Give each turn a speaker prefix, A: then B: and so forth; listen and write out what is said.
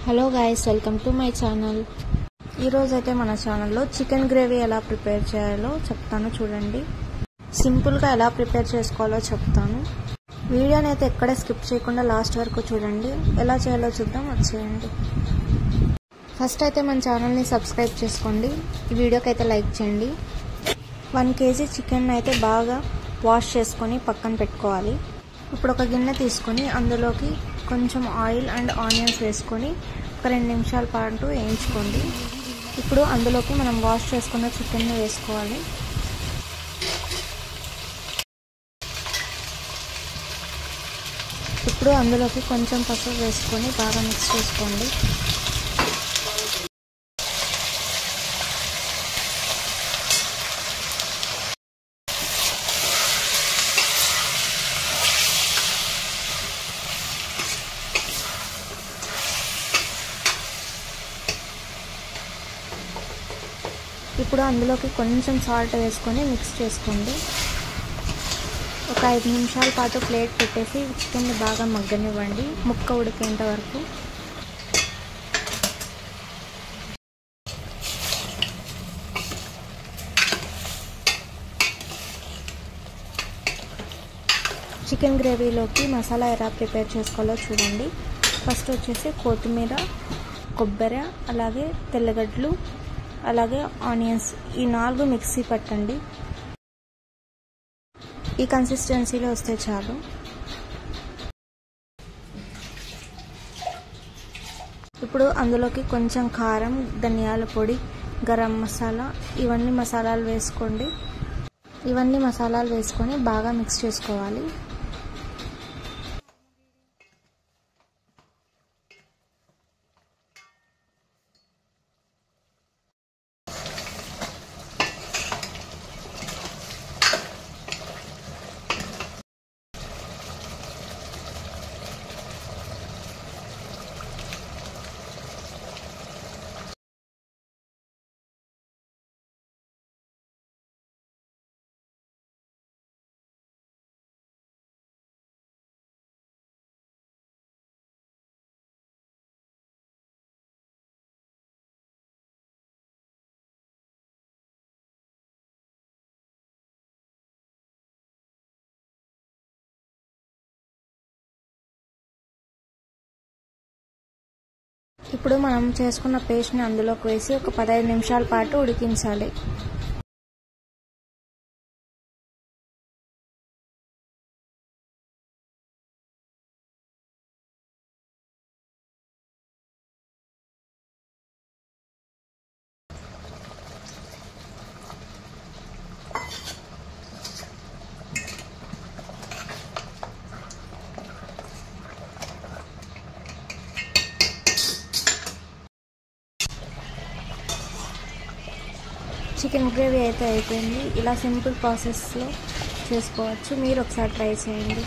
A: Hello guys, welcome to my channel. ఈరోజు అయితే మన ఛానల్లో చికెన్ గ్రేవీ ఎలా ప్రిపేర్ చేయాలో చెప్తాను. చూడండి, సింపుల్గా ఎలా ప్రిపేర్ చేసుకోవాలో చెప్తాను. వీడియోని అయితే ఎక్కడ స్కిప్ చేయకుండా లాస్ట్ వరకు చూడండి. ఎలా చేయాలో చూద్దాం, వచ్చేయండి. ఫస్ట్ అయితే మన ఛానల్ని సబ్స్క్రైబ్ చేసుకోండి. ఈ వీడియోకి అయితే లైక్ చేయండి. 1 kg చికెన్ అయితే బాగా వాష్ చేసుకొని పక్కన పెట్టుకోవాలి. ఇప్పుడు ఒక గిన్నె తీసుకొని అందులోకి కొంచెం ఆయిల్ అండ్ ఆనియన్స్ వేసుకొని ఒక 2 నిమిషాల పాటు వేయించుకోండి. ఇప్పుడు అందులోకి మనం వాష్ చేసుకున్న చికెన్ని వేసుకోవాలి. ఇప్పుడు అందులోకి కొంచెం పసుపు వేసుకొని బాగా మిక్స్ చేసుకోండి. ఇప్పుడు అందులోకి కొంచెం సాల్ట్ వేసుకొని మిక్స్ చేసుకోండి. ఒక 5 నిమిషాల పాటు ప్లేట్ పెట్టేసి చికెన్ని బాగా మగ్గనివ్వండి, ముక్క ఉడికేంత వరకు. చికెన్ గ్రేవీలోకి మసాలా ఎలా ప్రిపేర్ చేసుకోవాలో చూడండి. ఫస్ట్ వచ్చేసి కొత్తిమీర, కొబ్బరి, అలాగే తెల్లగడ్డలు, అలాగే ఆనియన్స్, ఈ 4 మిక్సీ పట్టండి. ఈ కన్సిస్టెన్సీలో వస్తే చాలు. ఇప్పుడు అందులోకి కొంచెం కారం, ధనియాల పొడి, గరం మసాలా, ఇవన్నీ మసాలాలు వేసుకోండి. ఇవన్నీ మసాలాలు వేసుకొని బాగా మిక్స్ చేసుకోవాలి. ఇప్పుడు మనం చేసుకున్న పేస్ట్ని అందులోకి వేసి ఒక 15 నిమిషాల పాటు ఉడికించాలి. చికెన్ గ్రేవీ అయితే అయిపోయింది. ఇలా సింపుల్ ప్రాసెస్లో చేసుకోవచ్చు. మీరు ఒకసారి ట్రై చేయండి.